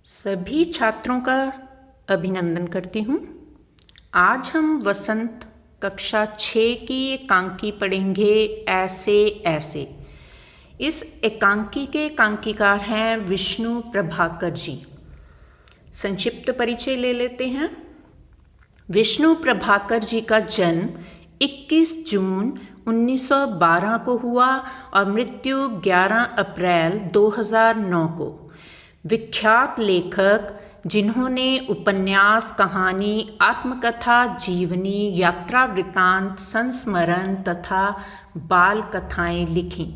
सभी छात्रों का अभिनंदन करती हूँ। आज हम वसंत कक्षा 6 की एकांकी पढ़ेंगे ऐसे ऐसे। इस एकांकी के एकांकीकार हैं विष्णु प्रभाकर जी। संक्षिप्त परिचय ले लेते हैं। विष्णु प्रभाकर जी का जन्म 21 जून 1912 को हुआ और मृत्यु 11 अप्रैल 2009 को। विख्यात लेखक जिन्होंने उपन्यास, कहानी, आत्मकथा, जीवनी, यात्रा वृत्तांत, संस्मरण तथा बाल कथाएं लिखीं।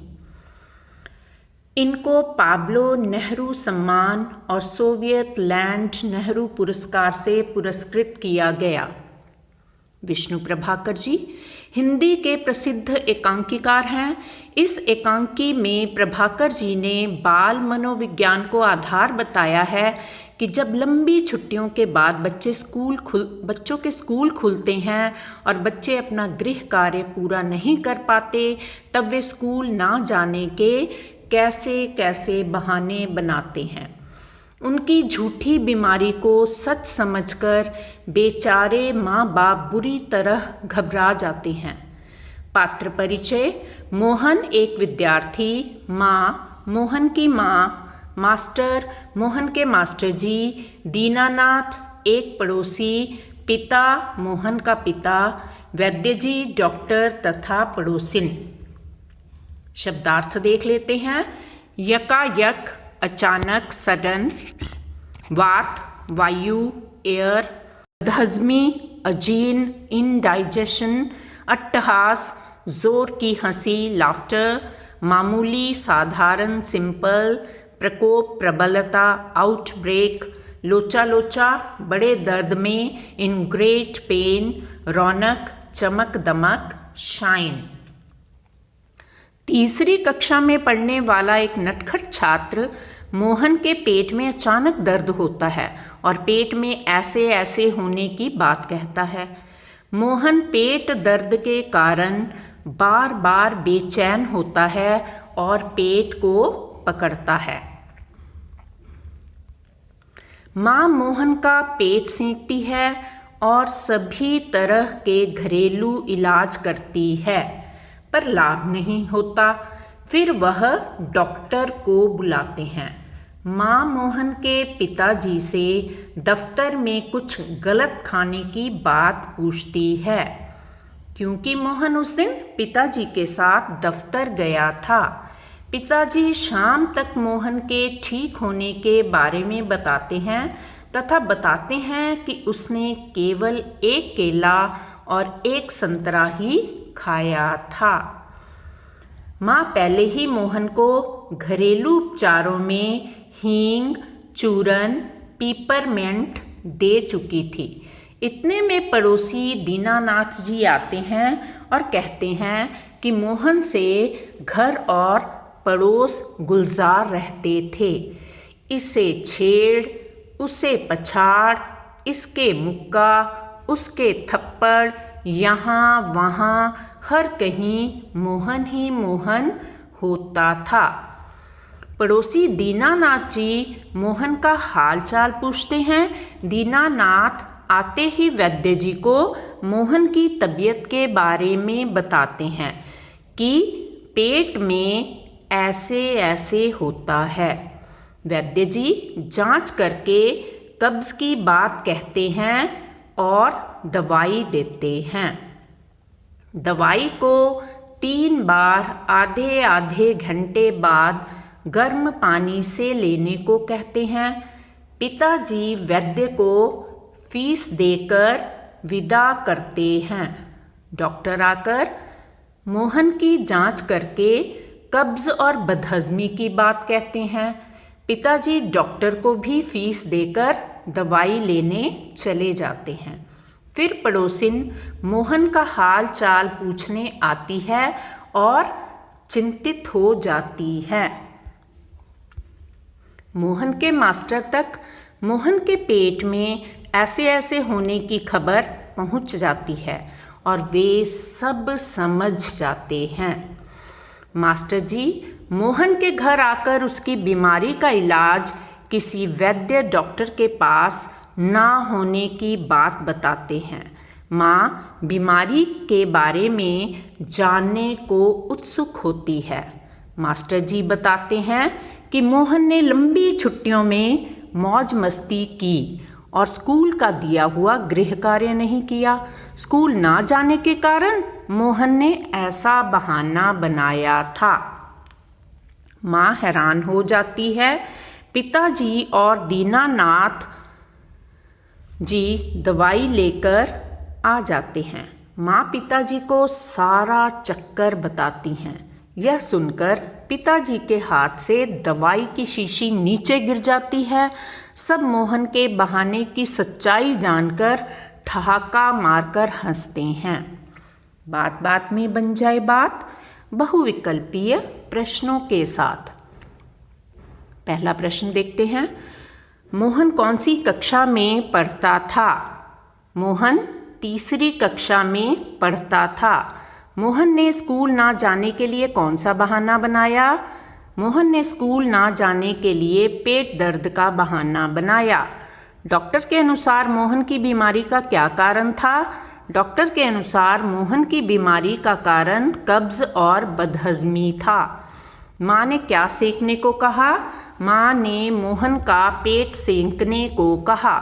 इनको पाब्लो नेहरू सम्मान और सोवियत लैंड नेहरू पुरस्कार से पुरस्कृत किया गया। विष्णु प्रभाकर जी हिंदी के प्रसिद्ध एकांकीकार हैं। इस एकांकी में प्रभाकर जी ने बाल मनोविज्ञान को आधार बताया है कि जब लंबी छुट्टियों के बाद बच्चों के स्कूल खुलते हैं और बच्चे अपना गृह कार्य पूरा नहीं कर पाते, तब वे स्कूल ना जाने के कैसे कैसे बहाने बनाते हैं। उनकी झूठी बीमारी को सच समझकर बेचारे माँ बाप बुरी तरह घबरा जाते हैं। पात्र परिचय: मोहन एक विद्यार्थी, माँ मोहन की माँ, मास्टर मोहन के मास्टर जी, दीनानाथ एक पड़ोसी, पिता मोहन का पिता, वैद्य जी डॉक्टर तथा पड़ोसिन। शब्दार्थ देख लेते हैं। यकायक अचानक, सडन। वात वायु, एयर। बदहजमी अजीर्ण, इनडाइजेशन। अट्टहास जोर की हंसी, लाफ्टर। मामूली साधारण, सिंपल। प्रकोप प्रबलता, आउटब्रेक। लोचा लोचा बड़े दर्द में, इन ग्रेट पेन। रौनक चमक दमक, शाइन। तीसरी कक्षा में पढ़ने वाला एक नटखट छात्र मोहन के पेट में अचानक दर्द होता है और पेट में ऐसे ऐसे होने की बात कहता है। मोहन पेट दर्द के कारण बार बार बेचैन होता है और पेट को पकड़ता है। माँ मोहन का पेट सेंकती है और सभी तरह के घरेलू इलाज करती है, पर लाभ नहीं होता। फिर वह डॉक्टर को बुलाते हैं। माँ मोहन के पिताजी से दफ्तर में कुछ गलत खाने की बात पूछती है, क्योंकि मोहन उस दिन पिताजी के साथ दफ्तर गया था। पिताजी शाम तक मोहन के ठीक होने के बारे में बताते हैं तथा बताते हैं कि उसने केवल एक केला और एक संतरा ही खाया था। माँ पहले ही मोहन को घरेलू उपचारों में हींग, चूरन, पीपरमेंट दे चुकी थी। इतने में पड़ोसी दीनानाथ जी आते हैं और कहते हैं कि मोहन से घर और पड़ोस गुलजार रहते थे। इसे छेड़, उसे पछाड़, इसके मुक्का, उसके थप्पड़, यहाँ वहाँ हर कहीं मोहन ही मोहन होता था। पड़ोसी दीनानाथ जी मोहन का हाल चाल पूछते हैं। दीनानाथ आते ही वैद्य जी को मोहन की तबीयत के बारे में बताते हैं कि पेट में ऐसे ऐसे होता है। वैद्य जी जांच करके कब्ज की बात कहते हैं और दवाई देते हैं। दवाई को 3 बार आधे आधे घंटे बाद गर्म पानी से लेने को कहते हैं। पिताजी वैद्य को फीस देकर विदा करते हैं। डॉक्टर आकर मोहन की जांच करके कब्ज और बदहजमी की बात कहते हैं। पिताजी डॉक्टर को भी फीस देकर दवाई लेने चले जाते हैं। फिर पड़ोसिन मोहन का हाल चाल पूछने आती है और चिंतित हो जाती है। मोहन के मास्टर तक मोहन के पेट में ऐसे ऐसे होने की खबर पहुंच जाती है और वे सब समझ जाते हैं। मास्टर जी मोहन के घर आकर उसकी बीमारी का इलाज किसी वैद्य डॉक्टर के पास ना होने की बात बताते हैं। माँ बीमारी के बारे में जानने को उत्सुक होती है। मास्टर जी बताते हैं कि मोहन ने लंबी छुट्टियों में मौज मस्ती की और स्कूल का दिया हुआ गृह कार्य नहीं किया। स्कूल ना जाने के कारण मोहन ने ऐसा बहाना बनाया था। माँ हैरान हो जाती है। पिताजी और दीनानाथ जी दवाई लेकर आ जाते हैं। माँ पिताजी को सारा चक्कर बताती हैं। यह सुनकर पिताजी के हाथ से दवाई की शीशी नीचे गिर जाती है। सब मोहन के बहाने की सच्चाई जानकर ठहाका मारकर हंसते हैं। बात बात में बन जाए बात, बहुविकल्पीय प्रश्नों के साथ। पहला प्रश्न देखते हैं। मोहन कौन सी कक्षा में पढ़ता था? मोहन तीसरी कक्षा में पढ़ता था। मोहन ने स्कूल ना जाने के लिए कौन सा बहाना बनाया? मोहन ने स्कूल ना जाने के लिए पेट दर्द का बहाना बनाया। डॉक्टर के अनुसार मोहन की बीमारी का क्या कारण था? डॉक्टर के अनुसार मोहन की बीमारी का कारण कब्ज और बदहजमी था। माँ ने क्या सेंकने को कहा? माँ ने मोहन का पेट सेंकने को कहा।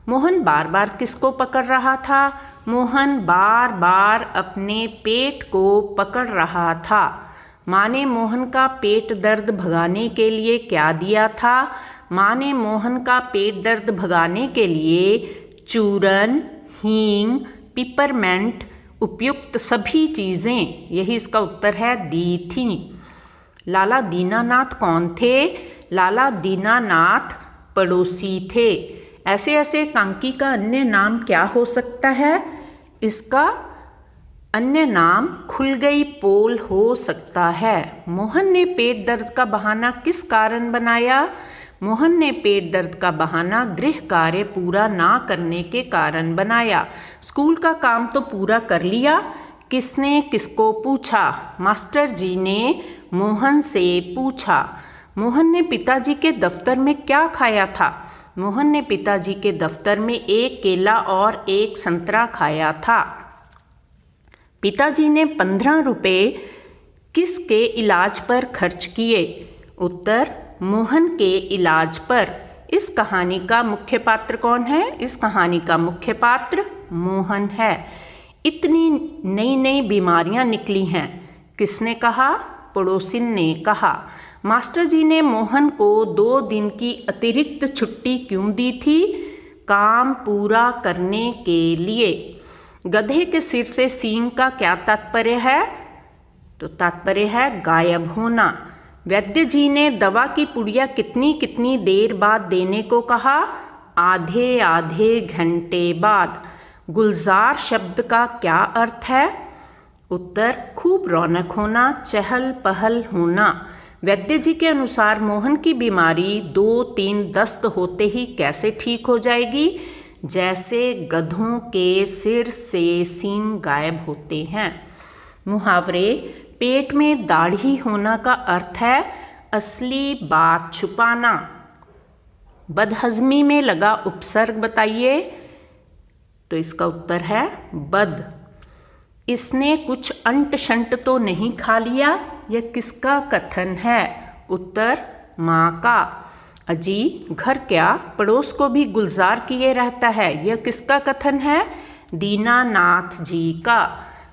मोहन बार बार किसको पकड़ रहा था? मोहन बार बार अपने पेट को पकड़ रहा था। माँ ने मोहन का पेट दर्द भगाने के लिए क्या दिया था? माँ ने मोहन का पेट दर्द भगाने के लिए चूरन, हींग, पिपरमेंट, उपयुक्त सभी चीज़ें, यही इसका उत्तर है, दी थीं। लाला दीनानाथ कौन थे? लाला दीनानाथ पड़ोसी थे। ऐसे ऐसे कांकी का अन्य नाम क्या हो सकता है? इसका अन्य नाम खुल गई पोल हो सकता है। मोहन ने पेट दर्द का बहाना किस कारण बनाया? मोहन ने पेट दर्द का बहाना गृह कार्य पूरा ना करने के कारण बनाया। स्कूल का काम तो पूरा कर लिया। किसने किसको पूछा? मास्टर जी ने मोहन से पूछा। मोहन ने पिताजी के दफ्तर में क्या खाया था? मोहन ने पिताजी के दफ्तर में एक केला और एक संतरा खाया था। पिताजी ने 15 रुपये किसके इलाज पर खर्च किए? उत्तर, मोहन के इलाज पर। इस कहानी का मुख्य पात्र कौन है? इस कहानी का मुख्य पात्र मोहन है। इतनी नई नई बीमारियां निकली हैं, किसने कहा? पड़ोसिन ने कहा। मास्टर जी ने मोहन को 2 दिन की अतिरिक्त छुट्टी क्यों दी थी? काम पूरा करने के लिए। गधे के सिर से सींग का क्या तात्पर्य है? तो तात्पर्य है गायब होना। वैद्य जी ने दवा की पुड़िया कितनी कितनी देर बाद देने को कहा? आधे आधे घंटे बाद। गुलजार शब्द का क्या अर्थ है? उत्तर, खूब रौनक होना, चहल पहल होना। वैद्य जी के अनुसार मोहन की बीमारी 2-3 दस्त होते ही कैसे ठीक हो जाएगी? जैसे गधों के सिर से सींग गायब होते हैं। मुहावरे पेट में दाढ़ी होना का अर्थ है असली बात छुपाना। बदहजमी में लगा उपसर्ग बताइए। तो इसका उत्तर है बद। इसने कुछ अंट शंट तो नहीं खा लिया? यह किसका कथन है? उत्तर, माँ का। अजी घर क्या, पड़ोस को भी गुलजार किए रहता है, यह किसका कथन है? दीनानाथ जी का।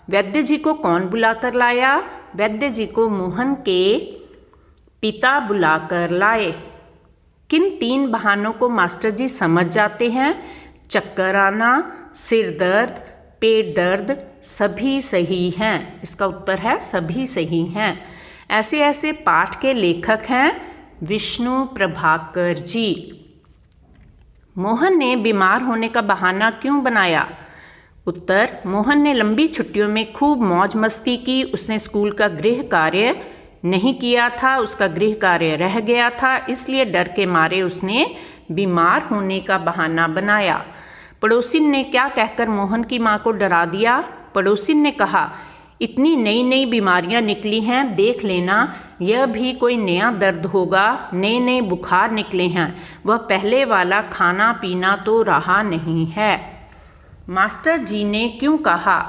वैद्य जी को कौन बुलाकर लाया? वैद्य जी को मोहन के पिता बुलाकर लाए। किन 3 बहानों को मास्टर जी समझ जाते हैं? चक्कर आना, सिर दर्द, पेट दर्द, सभी सही हैं। इसका उत्तर है सभी सही हैं। ऐसे ऐसे पाठ के लेखक हैं विष्णु प्रभाकर जी। मोहन ने बीमार होने का बहाना क्यों बनाया? उत्तर, मोहन ने लंबी छुट्टियों में खूब मौज मस्ती की। उसने स्कूल का गृह कार्य नहीं किया था, उसका गृह कार्य रह गया था, इसलिए डर के मारे उसने बीमार होने का बहाना बनाया। पड़ोसिन ने क्या कहकर मोहन की माँ को डरा दिया? पड़ोसिन ने कहा, इतनी नई नई बीमारियां निकली हैं, देख लेना यह भी कोई नया दर्द होगा, नए नए बुखार निकले हैं, वह पहले वाला खाना पीना तो रहा नहीं है। मास्टर जी ने क्यों कहा,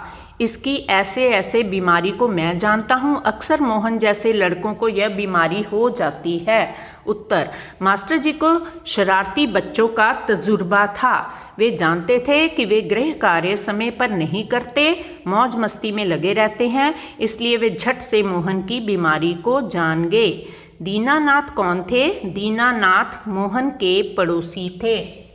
इसकी ऐसे ऐसे बीमारी को मैं जानता हूँ, अक्सर मोहन जैसे लड़कों को यह बीमारी हो जाती है। उत्तर, मास्टर जी को शरारती बच्चों का तजुर्बा था। वे जानते थे कि वे गृह कार्य समय पर नहीं करते, मौज मस्ती में लगे रहते हैं, इसलिए वे झट से मोहन की बीमारी को जान गए। दीनानाथ कौन थे? दीनानाथ मोहन के पड़ोसी थे।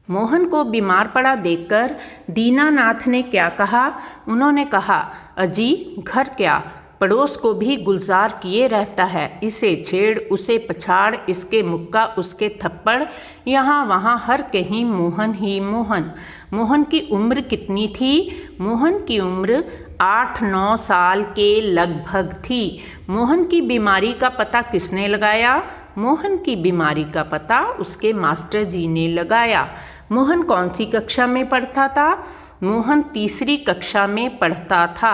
मोहन को बीमार पड़ा देखकर दीनानाथ ने क्या कहा? उन्होंने कहा, अजी घर क्या, पड़ोस को भी गुलजार किए रहता है, इसे छेड़ उसे पछाड़, इसके मुक्का उसके थप्पड़, यहाँ वहाँ हर कहीं मोहन ही मोहन। मोहन की उम्र कितनी थी? मोहन की उम्र 8-9 साल के लगभग थी। मोहन की बीमारी का पता किसने लगाया? मोहन की बीमारी का पता उसके मास्टर जी ने लगाया। मोहन कौन सी कक्षा में पढ़ता था? मोहन तीसरी कक्षा में पढ़ता था।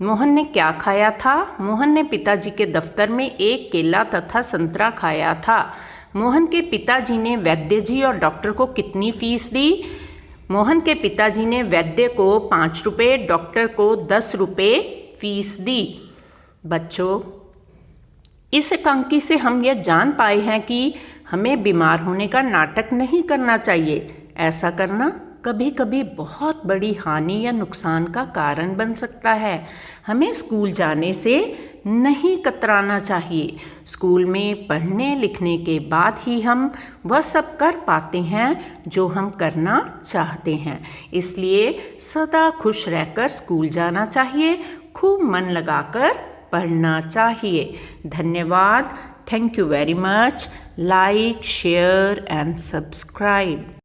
मोहन ने क्या खाया था? मोहन ने पिताजी के दफ्तर में एक केला तथा संतरा खाया था। मोहन के पिताजी ने वैद्य जी और डॉक्टर को कितनी फीस दी? मोहन के पिताजी ने वैद्य को 5 रुपये, डॉक्टर को 10 रुपये फीस दी। बच्चों, इस एकांकी से हम यह जान पाए हैं कि हमें बीमार होने का नाटक नहीं करना चाहिए। ऐसा करना कभी कभी बहुत बड़ी हानि या नुकसान का कारण बन सकता है। हमें स्कूल जाने से नहीं कतराना चाहिए। स्कूल में पढ़ने लिखने के बाद ही हम वह सब कर पाते हैं जो हम करना चाहते हैं। इसलिए सदा खुश रहकर स्कूल जाना चाहिए, खूब मन लगाकर पढ़ना चाहिए। धन्यवाद। Thank you very much. Like, share and subscribe.